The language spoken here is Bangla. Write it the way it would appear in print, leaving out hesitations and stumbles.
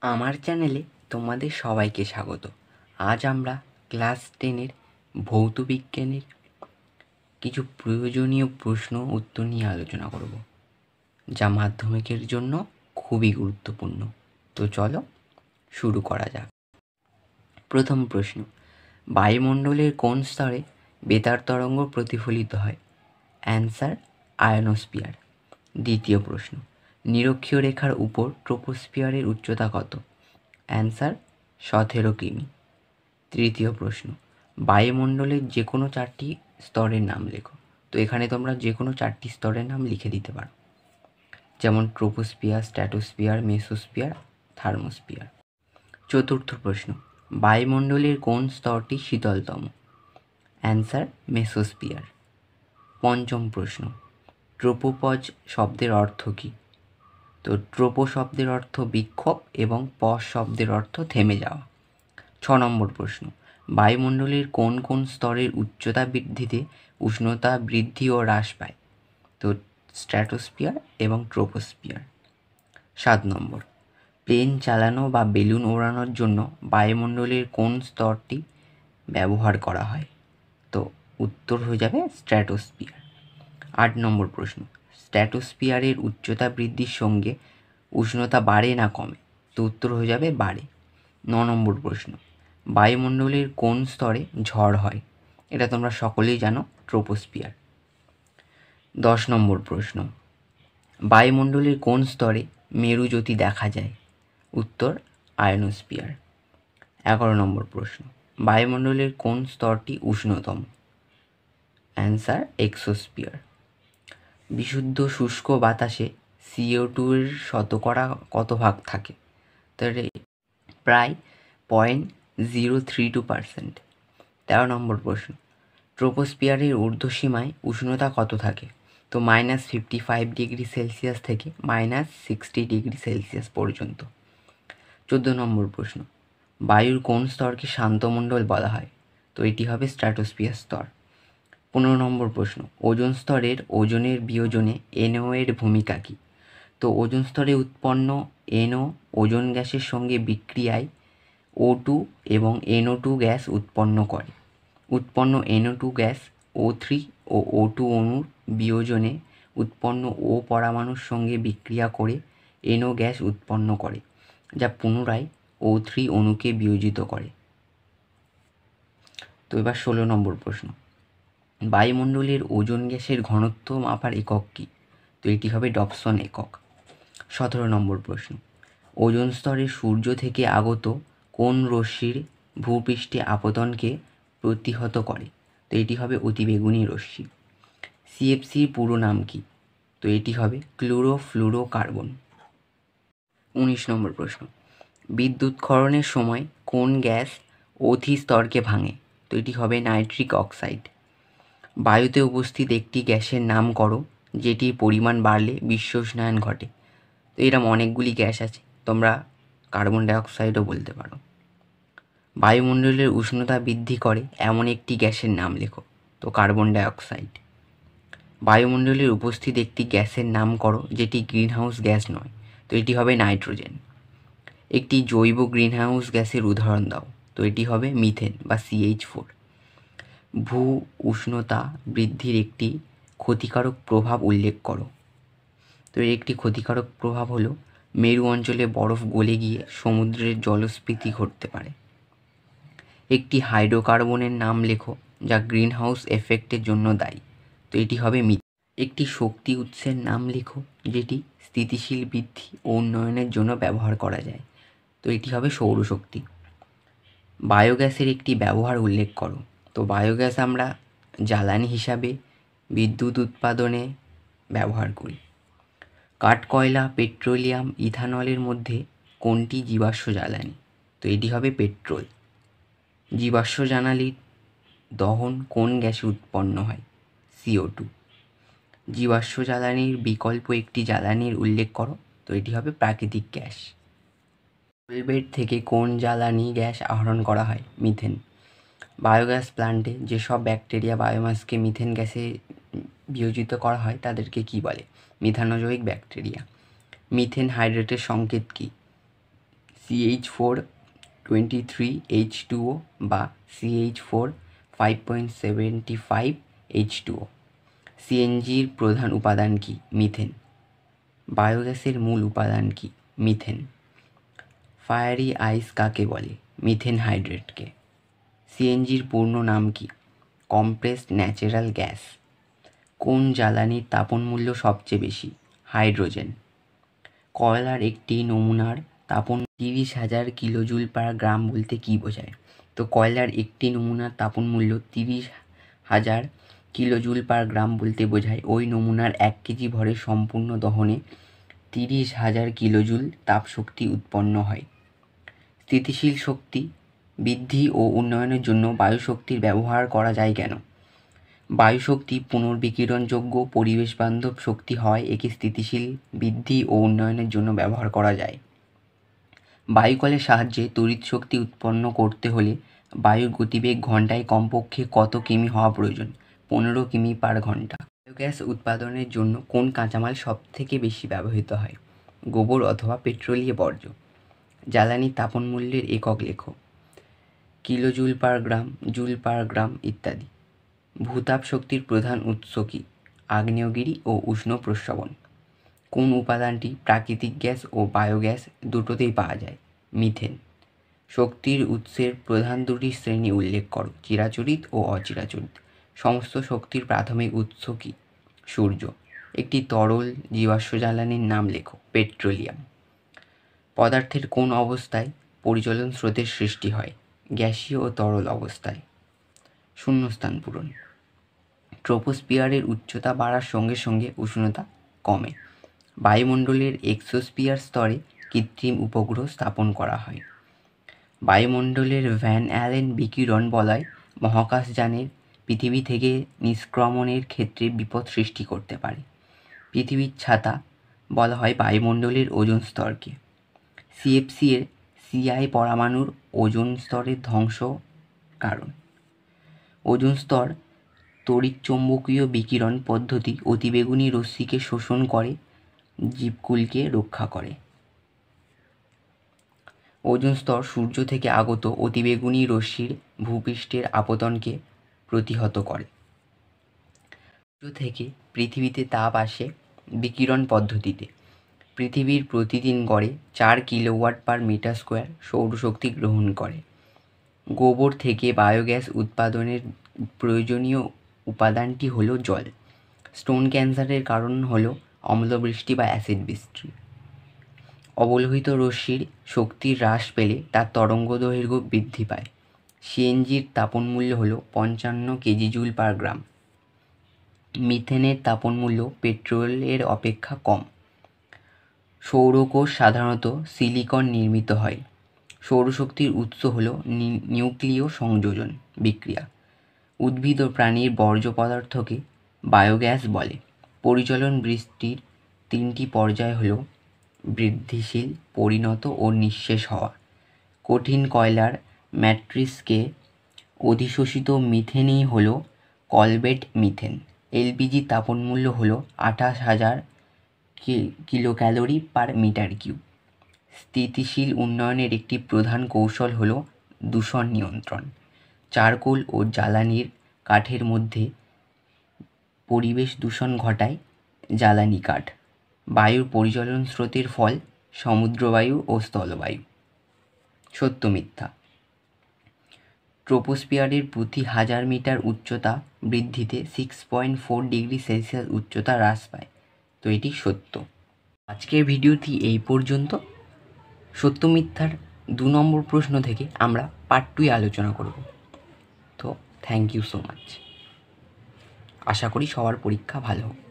আমার চ্যানেলে তোমাদের সবাইকে স্বাগত। আজ আমরা ক্লাস 10-এর ভৌত বিজ্ঞানের কিছু প্রয়োজনীয় প্রশ্ন উত্তর নিয়ে আলোচনা করব, যা মাধ্যমিকের জন্য খুবই গুরুত্বপূর্ণ। তো চলো শুরু করা যাক। প্রথম প্রশ্ন, বায়ুমণ্ডলের কোন স্তরে বেতার তরঙ্গ প্রতিফলিত হয়? Answer, ionosphere. দ্বিতীয় প্রশ্ন, নিরক্ষীয় রেখার উপর ট্রোপোস্ফিয়ারের উচ্চতা কত? অ্যান্সার, 17 কিমি। তৃতীয় প্রশ্ন, বায়ুমণ্ডলের যে কোনো 4টি স্তরের নাম লেখো। তো এখানে তোমরা যে কোনো 4টি স্তরের নাম লিখে দিতে পারো, যেমন ট্রোপোস্ফিয়ার, স্ট্র্যাটোস্ফিয়ার, মেসোস্ফিয়ার, থার্মোস্ফিয়ার। চতুর্থ প্রশ্ন, বায়ুমণ্ডলের কোন স্তরটি শীতলতম? Answer, mesosphere. পঞ্চম প্রশ্ন, ট্রোপোপজ শব্দের অর্থ কী? তো ট্রোপো শব্দের অর্থ বিক্ষোভ এবং পজ শব্দের অর্থ থেমে যাওয়া। 6 নম্বর প্রশ্ন, বায়ুমণ্ডলের কোন কোন স্তরের উচ্চতা বৃদ্ধিতে উষ্ণতা বৃদ্ধি ও হ্রাস পায়? তো স্ট্র্যাটোস্ফিয়ার এবং ট্রোপোস্ফিয়ার। 7 নম্বর, প্লেন চালানো বা বেলুন ওড়ানোর জন্য বায়ুমণ্ডলের কোন স্তরটি ব্যবহার করা হয়? তো উত্তর হয়ে যাবে স্ট্র্যাটোস্ফিয়ার। 8 নম্বর প্রশ্ন, স্ট্র্যাটোস্ফিয়ারের উচ্চতা বৃদ্ধির সঙ্গে উষ্ণতা বাড়ে না কমে? তো উত্তর হয়ে যাবে বাড়ে। 9 নম্বর প্রশ্ন, বায়ুমণ্ডলের কোন স্তরে ঝড় হয়? এটা তোমরা সকলেই জানো, ট্রোপোস্ফিয়ার। 10 নম্বর প্রশ্ন, বায়ুমণ্ডলের কোন স্তরে মেরুজ্যোতি দেখা যায়? উত্তর, আয়নোস্ফিয়ার। 11 নম্বর প্রশ্ন, বায়ুমণ্ডলের কোন স্তরটি উষ্ণতম? Answer, exosphere. বিশুদ্ধ শুষ্ক বাতাসে CO2 এর শতকরা কত ভাগ থাকে? তাহলে প্রায় 0.032%। 13 নম্বর প্রশ্ন, ট্রোপোস্ফিয়ারের ঊর্ধ্বসীমায় উষ্ণতা কত থাকে? তো -55 ডিগ্রি সেলসিয়াস থেকে -60 ডিগ্রি সেলসিয়াস পর্যন্ত। 14 নম্বর প্রশ্ন, বায়ুর কোন স্তরকে শান্তমণ্ডল বলা হয়? তো এটি হবে স্ট্র্যাটোস্ফিয়ার স্তর। 15 নম্বর প্রশ্ন, ওজোন স্তরের ওজনের বিয়োজনে NO এর ভূমিকা কী? তো ওজোন স্তরে উৎপন্ন NO ওজোন গ্যাসের সঙ্গে বিক্রিয়ায় O2 এবং NO2 গ্যাস উৎপন্ন করে। উৎপন্ন NO2 গ্যাস O3 ও O2 অণুর বিয়োজনে উৎপন্ন O পরমাণুর সঙ্গে বিক্রিয়া করে NO গ্যাস উৎপন্ন করে, যা পুনরায় O3 অণুকে বিয়োজিত করে। তো এবার 16 নম্বর প্রশ্ন, বায়ুমণ্ডলের ওজোন গ্যাসের ঘনত্ব মাপার একক কী? তো এটি হবে ডপসন একক। 17 নম্বর প্রশ্ন, ওজোন স্তরে সূর্য থেকে আগত কোন রশ্মির ভূপৃষ্ঠে আপতনকে প্রতিহত করে? তো এটি হবে অতিবেগুনি রশ্মি। CFCর পুরো নাম কী? তো এটি হবে ক্লোরোফ্লুরোকার্বন। 19 নম্বর প্রশ্ন, বিদ্যুৎক্ষরণের সময় কোন গ্যাস অতি স্তরকে ভাঙে? তো এটি হবে নাইট্রিক অক্সাইড। বায়ুতে উপস্থিত একটি গ্যাসের নাম করো যেটির পরিমাণ বাড়লে বিশ্বউষ্ণায়ন ঘটে। তো এরকম অনেকগুলি গ্যাস আছে, তোমরা কার্বন ডাইঅক্সাইডও বলতে পারো। বায়ুমণ্ডলের উষ্ণতা বৃদ্ধি করে এমন একটি গ্যাসের নাম লেখো। তো কার্বন ডাইঅক্সাইড। বায়ুমণ্ডলের উপস্থিত একটি গ্যাসের নাম করো যেটি গ্রিনহাউস গ্যাস নয়। তো এটি হবে নাইট্রোজেন। একটি জৈব গ্রিনহাউস গ্যাসের উদাহরণ দাও। তো এটি হবে মিথেন বা CH4। ভূ উষ্ণতা বৃদ্ধির একটি ক্ষতিকারক প্রভাব উল্লেখ করো। তো এর একটি ক্ষতিকারক প্রভাব হলো মেরু অঞ্চলে বরফ গলে গিয়ে সমুদ্রের জলস্ফীতি ঘটতে পারে। একটি হাইড্রোকার্বনের নাম লেখো যা গ্রিনহাউস এফেক্টের জন্য দায়ী। তো এটি হবে মিথেন। একটি শক্তি উৎসের নাম লেখো যেটি স্থিতিশীল বৃদ্ধি ও উন্নয়নের জন্য ব্যবহার করা যায়। তো এটি হবে সৌরশক্তি। বায়োগ্যাসের একটি ব্যবহার উল্লেখ করো। তো বায়োগ্যাস আমরা জ্বালানি হিসাবে বিদ্যুৎ উৎপাদনে ব্যবহার করি। কাঠ-কয়লা, পেট্রোলিয়াম, ইথানলের মধ্যে কোনটি জীবাশ্ম জ্বালানি? তো এটি হবে পেট্রোল। জীবাশ্ম জ্বালানির দহন কোন গ্যাসে উৎপন্ন হয়? CO2। জীবাশ্ম জ্বালানির বিকল্প একটি জ্বালানির উল্লেখ করো। তো এটি হবে প্রাকৃতিক গ্যাস। কোলবেট থেকে কোন জ্বালানি গ্যাস আহরণ করা হয়? মিথেন। বায়োগ্যাস প্ল্যান্টে যেসব ব্যাকটেরিয়া বায়োমাসকে মিথেন গ্যাসে বিয়োজিত করা হয় তাদেরকে কী বলে? মিথানোজয়িক ব্যাকটেরিয়া। মিথেন হাইড্রেটের সংকেত কী? CH4 23H2O বা CH4 5.75 H2O। সিএনজির প্রধান উপাদান কি? মিথেন। বায়োগ্যাসের মূল উপাদান কি? মিথেন। ফায়ারি আইস কাকে বলে? মিথেন হাইড্রেটকে। সিএনজির পূর্ণ নাম কি? Compressed natural gas. কোন জ্বালানির তাপন মূল্য সবচেয়ে বেশি? হাইড্রোজেন। কয়লার একটি নমুনার তাপন 30,000 কিলোজুল পার গ্রাম বলতে কী বোঝায়? তো কয়লার একটি নমুনার তাপন মূল্য 30,000 কিলোজুল পার গ্রাম বলতে বোঝায় ওই নমুনার 1 কেজি ভরের সম্পূর্ণ দহনে 30,000 কিলোজুল তাপশক্তি উৎপন্ন হয়। স্থিতিশীল শক্তি বৃদ্ধি ও উন্নয়নের জন্য বায়ুশক্তির ব্যবহার করা যায় কেন? বায়ুশক্তি পুনর্বিকিরণযোগ্য পরিবেশবান্ধব শক্তি হয় একে স্থিতিশীল বৃদ্ধি ও উন্নয়নের জন্য ব্যবহার করা যায়। বায়ুকলের সাহায্যে তড়িৎ শক্তি উৎপন্ন করতে হলে বায়ুর গতিবেগ ঘন্টায় কমপক্ষে কত কিমি হওয়া প্রয়োজন? 15 কিমি পার ঘন্টা। বায়োগ্যাস উৎপাদনের জন্য কোন কাঁচামাল সবথেকে বেশি ব্যবহৃত হয়? গোবর অথবা পেট্রোলীয় বর্জ্য। জ্বালানির তাপন মূল্যের একক লেখো। কিলোজুল পার গ্রাম, জুল পার গ্রাম ইত্যাদি। ভূতাপ শক্তির প্রধান উৎস কি? আগ্নেয়গিরি ও উষ্ণ প্রস্রবণ। কোন উপাদানটি প্রাকৃতিক গ্যাস ও বায়োগ্যাস দুটোতেই পাওয়া যায়? মিথেন। শক্তির উৎসের প্রধান দুটি শ্রেণী উল্লেখ করো, চিরাচরিত ও অচিরাচরিত। সমস্ত শক্তির প্রাথমিক উৎস কি? সূর্য। একটি তরল জীবাশ্ম জ্বালানির নাম লেখো। পেট্রোলিয়াম। পদার্থের কোন অবস্থায় পরিচলন স্রোতের সৃষ্টি হয়? গ্যাসীয় ও তরল অবস্থায়। শূন্যস্থান পূরণ। ট্রোপোস্ফিয়ারের উচ্চতা বাড়ার সঙ্গে সঙ্গে উষ্ণতা কমে। বায়ুমণ্ডলের এক্সোস্ফিয়ার স্তরে কৃত্রিম উপগ্রহ স্থাপন করা হয়। বায়ুমণ্ডলের ভ্যান অ্যালেন বিকিরণ বলয় মহাকাশযানের পৃথিবী থেকে নিষ্ক্রমণের ক্ষেত্রে বিপদ সৃষ্টি করতে পারে। পৃথিবীর ছাতা বলা হয় বায়ুমণ্ডলের ওজোন স্তরকে। সিএফসি এর সিআই পরমাণুর ওজোন স্তরের ধ্বংস কারণ। ওজোন স্তর তড়িৎচৌম্বকীয় বিকিরণ পদ্ধতি অতিবেগুনি রশ্মিকে শোষণ করে জীবকুলকে রক্ষা করে। ওজোন স্তর সূর্য থেকে আগত অতিবেগুনি রশ্মির ভূপৃষ্ঠের আপতনকে প্রতিহত করে। সূর্য থেকে পৃথিবীতে তাপ আসে বিকিরণ পদ্ধতিতে। পৃথিবীর প্রতিদিন গড়ে 4 কিলোওয়াট পার মিটার স্কোয়ার সৌরশক্তি গ্রহণ করে। গোবর থেকে বায়োগ্যাস উৎপাদনের প্রয়োজনীয় উপাদানটি হলো জল। স্টোন ক্যান্সারের কারণ হলো অম্লবৃষ্টি বা অ্যাসিড বৃষ্টি। অবলোহিত রশ্মির শক্তি হ্রাস পেলে তার তরঙ্গদৈর্ঘ্য বৃদ্ধি পায়। সিএনজির তাপন মূল্য হলো 55 কেজি জুল পার গ্রাম। মিথেনের তাপন মূল্য পেট্রোলের অপেক্ষা কম। সৌরকোষ সাধারণত সিলিকন নির্মিত হয়। সৌরশক্তির উৎস হলো নিউক্লিয় সংযোজন বিক্রিয়া। উদ্ভিদ ও প্রাণীর বর্জ্য পদার্থকে বায়োগ্যাস বলে। পরিচলন বৃষ্টির 3টি পর্যায় হলো বৃদ্ধিশীল, পরিণত ও নিঃশেষ হওয়া। কঠিন কয়লার ম্যাট্রিক্সকে অধিশোষিত মিথেনই হলো কলবেট মিথেন। এলপিজি তাপন মূল্য হলো 28,000 কিলোক্যালোরি পার মিটার কিউব। স্থিতিশীল উন্নয়নের একটি প্রধান কৌশল হলো দূষণ নিয়ন্ত্রণ। চারকোল ও জ্বালানির কাঠের মধ্যে পরিবেশ দূষণ ঘটায় জ্বালানি কাঠ। বায়ুর পরিচলন স্রোতের ফল সমুদ্রবায়ু ও স্থলবায়ু। সত্য মিথ্যা। ট্রোপোস্ফিয়ারের প্রতি 1000 মিটার উচ্চতা বৃদ্ধিতে 6.4 ডিগ্রি সেলসিয়াস উচ্চতা হ্রাস পায়। তো এটি সত্য। আজকের ভিডিওটি এই পর্যন্ত। সত্য মিথ্যার 2 নম্বর প্রশ্ন থেকে আমরা পার্ট 2 আলোচনা করব। তো থ্যাংক ইউ সো মাচ। আশা করি সবার পরীক্ষা ভালো হোক।